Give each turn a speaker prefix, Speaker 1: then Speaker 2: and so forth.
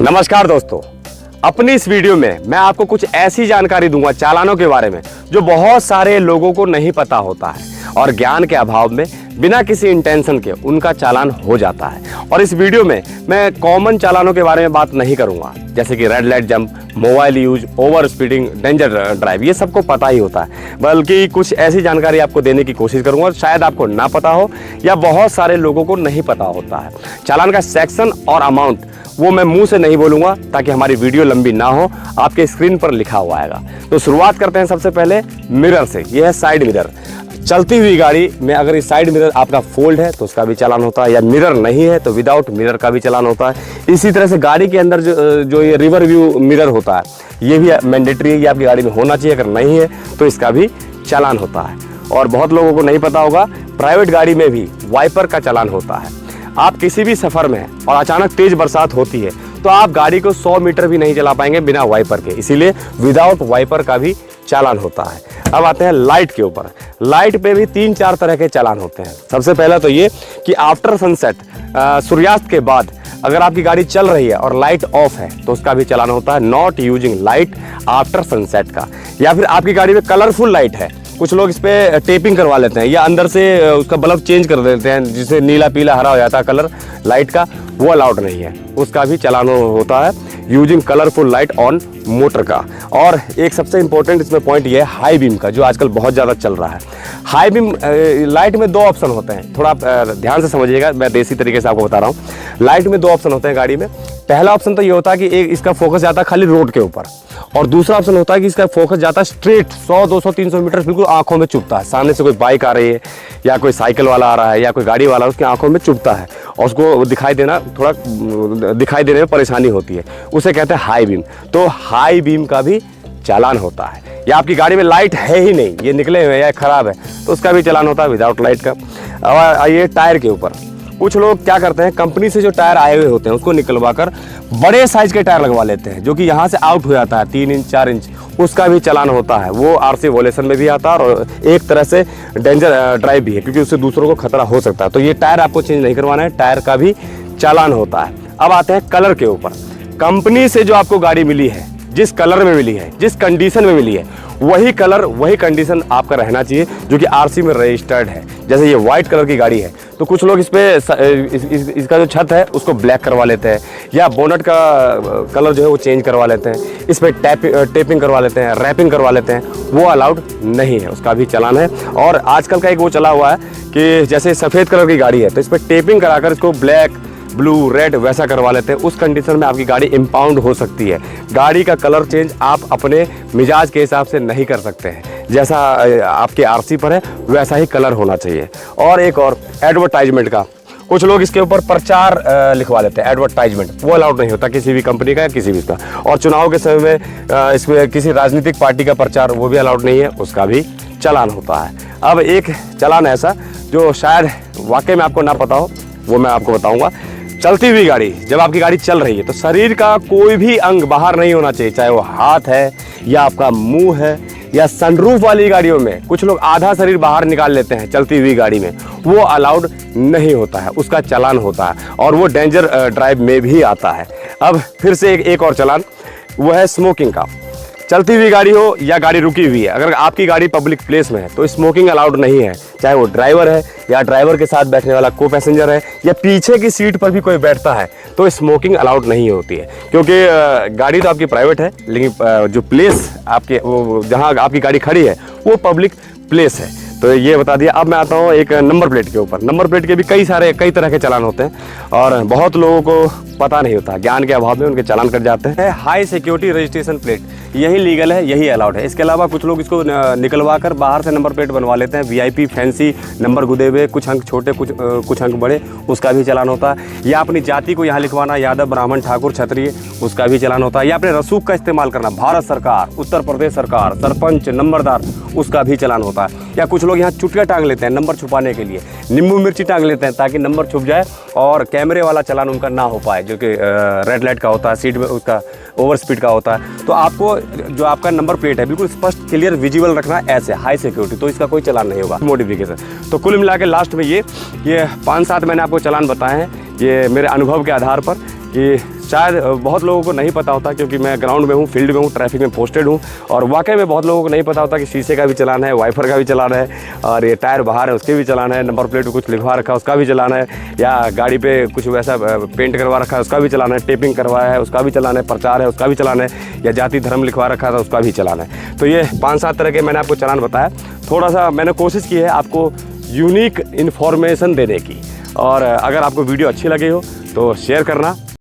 Speaker 1: नमस्कार दोस्तों, अपनी इस वीडियो में मैं आपको कुछ ऐसी जानकारी दूंगा चालानों के बारे में जो बहुत सारे लोगों को नहीं पता होता है और ज्ञान के अभाव में बिना किसी इंटेंशन के उनका चालान हो जाता है। और इस वीडियो में मैं कॉमन चालानों के बारे में बात नहीं करूंगा, जैसे कि red light jump, mobile use, over speeding, danger drive, ये सबको पता ही होता है, बल्कि कुछ ऐसी जानकारी आपको देने की कोशिश करूंगा शायद आपको ना पता हो या बहुत सारे लोगों को नहीं पता होता है। चालान का सेक्शन और अमाउंट वो मैं मुंह से नहीं बोलूंगा ताकि हमारी वीडियो लंबी ना हो, आपके स्क्रीन पर लिखा हुआ आएगा। तो शुरुआत करते हैं सबसे पहले मिरर से। ये है साइड मिरर। चलती हुई गाड़ी में अगर ये साइड मिरर आपका फोल्ड है तो उसका भी चालान होता है, या मिरर नहीं है तो विदाउट मिरर का भी चालान होता है। इसी तरह से गाड़ी के अंदर जो ये रिवर व्यू मिरर होता है, ये भी मैंडेटरी है, ये आपकी गाड़ी में होना चाहिए। अगर नहीं है तो इसका भी चालान होता है। और बहुत लोगों को नहीं पता होगा, प्राइवेट गाड़ी में भी वाइपर का चालान होता है। आप किसी भी सफ़र में हैं और अचानक तेज बरसात होती है तो आप गाड़ी को 100 मीटर भी नहीं चला पाएंगे बिना वाइपर के, इसीलिए विदाउट वाइपर का भी चालान होता है। अब आते हैं लाइट के ऊपर। लाइट पे भी 3-4 तरह के चालान होते हैं। सबसे पहला तो ये कि आफ्टर सनसेट, सूर्यास्त के बाद अगर आपकी गाड़ी चल रही है और लाइट ऑफ है तो उसका भी चालान होता है, not using light after sunset का। या फिर आपकी गाड़ी में कलरफुल लाइट है, कुछ लोग इस पे टेपिंग करवा लेते हैं या अंदर से उसका बल्ब चेंज कर देते हैं, जिससे नीला पीला हरा हो जाता है कलर लाइट का, वो अलाउड नहीं है, उसका भी चालान होता है using colourful light on motor का। और एक सबसे इंपॉर्टेंट इसमें पॉइंट ये है हाई बीम का, जो आजकल बहुत ज़्यादा चल रहा है। हाई बीम लाइट में 2 ऑप्शन होते हैं, थोड़ा आप ध्यान से समझिएगा, मैं देसी तरीके से आपको बता रहा हूँ। लाइट में 2 ऑप्शन होते हैं गाड़ी में। पहला ऑप्शन तो ये होता है कि एक इसका फोकस जाता है खाली रोड के ऊपर, और दूसरा ऑप्शन होता है कि इसका फोकस जाता है स्ट्रेट 100, 200, 300 मीटर बिल्कुल आंखों में चुभता है। सामने से कोई बाइक आ रही है या कोई साइकिल वाला आ रहा है या कोई गाड़ी वाला, उसकी आंखों में चुभता है और उसको दिखाई देने में परेशानी होती है, उसे कहते हैं हाई बीम। तो हाई बीम का भी चालान होता है। या आपकी गाड़ी में लाइट है ही नहीं, ये निकले हुए या खराब है, तो उसका भी चालान होता है विदाउट लाइट का। और आइए टायर के ऊपर। कुछ लोग क्या करते हैं, कंपनी से जो टायर आए हुए होते हैं उसको निकलवा कर बड़े साइज के टायर लगवा लेते हैं, जो कि यहाँ से आउट हो जाता है 3 इंच 4 इंच, उसका भी चालान होता है। वो आरसी वॉयलेशन में भी आता है और एक तरह से डेंजर ड्राइव भी है, क्योंकि उससे दूसरों को खतरा हो सकता है। तो ये टायर आपको चेंज नहीं करवाना है, टायर का भी चालान होता है। अब आते हैं कलर के ऊपर। कंपनी से जो आपको गाड़ी मिली है, जिस कलर में मिली है, जिस कंडीशन में मिली है, वही कलर वही कंडीशन आपका रहना चाहिए जो कि आरसी में रजिस्टर्ड है। जैसे ये वाइट कलर की गाड़ी है तो कुछ लोग इसका जो छत है उसको ब्लैक करवा लेते हैं, या बोनट का कलर जो है वो चेंज करवा लेते हैं, इस पर टेपिंग करवा लेते हैं, रैपिंग करवा लेते हैं, वो अलाउड नहीं है, उसका भी चालान है। और आजकल का एक वो चला हुआ है कि जैसे सफ़ेद कलर की गाड़ी है तो इस पर टेपिंग कराकर इसको ब्लैक, ब्लू, रेड वैसा करवा लेते हैं। उस कंडीशन में आपकी गाड़ी इम्पाउंड हो सकती है। गाड़ी का कलर चेंज आप अपने मिजाज के हिसाब से नहीं कर सकते हैं, जैसा आपके आरसी पर है वैसा ही कलर होना चाहिए। और एक और एडवर्टाइजमेंट का, कुछ लोग इसके ऊपर प्रचार लिखवा लेते हैं, एडवर्टाइजमेंट, वो अलाउड नहीं होता किसी भी कंपनी का या किसी भी इसका। और चुनाव के समय में इसमें किसी राजनीतिक पार्टी का प्रचार, वो भी अलाउड नहीं है, उसका भी चालान होता है। अब एक चालान ऐसा जो शायद वाकई में आपको ना पता हो, वो मैं आपको बताऊंगा। चलती हुई गाड़ी, जब आपकी गाड़ी चल रही है तो शरीर का कोई भी अंग बाहर नहीं होना चाहिए, चाहे वो हाथ है या आपका मुंह है, या सनरूफ वाली गाड़ियों में कुछ लोग आधा शरीर बाहर निकाल लेते हैं चलती हुई गाड़ी में, वो अलाउड नहीं होता है, उसका चालान होता है और वो डेंजर ड्राइव में भी आता है। अब फिर से एक और चालान, वो है स्मोकिंग का। चलती हुई गाड़ी हो या गाड़ी रुकी हुई है, अगर आपकी गाड़ी पब्लिक प्लेस में है तो स्मोकिंग अलाउड नहीं है, चाहे वो ड्राइवर है या ड्राइवर के साथ बैठने वाला को पैसेंजर है या पीछे की सीट पर भी कोई बैठता है, तो स्मोकिंग अलाउड नहीं होती है। क्योंकि गाड़ी तो आपकी प्राइवेट है, लेकिन जो प्लेस आपके वो जहाँ आपकी गाड़ी खड़ी है वो पब्लिक प्लेस है। तो ये बता दिया। अब मैं आता हूँ एक नंबर प्लेट के ऊपर। नंबर प्लेट के भी कई तरह के चालान होते हैं और बहुत लोगों को पता नहीं होता, ज्ञान के अभाव में उनके चालान कट जाते हैं। हाई सिक्योरिटी रजिस्ट्रेशन प्लेट, यही लीगल है, यही अलाउड है। इसके अलावा कुछ लोग इसको निकलवा कर बाहर से नंबर प्लेट बनवा लेते हैं, वीआईपी फैंसी नंबर गुदे हुए, कुछ अंक छोटे कुछ अंक बड़े, उसका भी चालान होता है। या अपनी जाति को यहाँ लिखवाना, यादव, ब्राह्मण, ठाकुर, क्षत्रिय, उसका भी चालान होता है। या अपने रसूख का इस्तेमाल करना, भारत सरकार, उत्तर प्रदेश सरकार, सरपंच, नंबरदार, उसका भी चालान होता है। या कुछ लोग यहाँ चुटिया टांग लेते हैं नंबर छुपाने के लिए, नींबू मिर्ची टांग लेते हैं ताकि नंबर छुप जाए और कैमरे वाला चालान उनका ना हो पाए, जो कि रेड लाइट का होता है, सीट में उसका ओवर स्पीड का होता है। तो आपको जो आपका नंबर प्लेट है बिल्कुल स्पष्ट क्लियर विजिबल रखना, ऐसे हाई सिक्योरिटी, तो इसका कोई चालान नहीं होगा। मॉडिफिकेशन तो कुल मिला के लास्ट में ये 5-7 मैंने आपको चालान बताए हैं, ये मेरे अनुभव के आधार पर कि शायद बहुत लोगों को नहीं पता होता, क्योंकि मैं ग्राउंड में हूँ, फील्ड में हूँ, ट्रैफिक में पोस्टेड हूँ, और वाकई में बहुत लोगों को नहीं पता होता कि शीशे का भी चलान है, वाइफर का भी चलान है, और ये टायर बाहर है उसके भी चलान है, नंबर प्लेट पे कुछ लिखवा रखा है उसका भी चलान है, या गाड़ी पे कुछ वैसा पेंट करवा रखा है उसका भी चलान है, टेपिंग करवाया है उसका भी चलान है, प्रचार है उसका भी चलान है, या जाति धर्म लिखवा रखा था उसका भी चलान है। तो ये 5-7 तरह के मैंने आपको चलान बताया। थोड़ा सा मैंने कोशिश की है आपको यूनिक इन्फॉर्मेशन देने की, और अगर आपको वीडियो अच्छी लगी हो तो शेयर करना।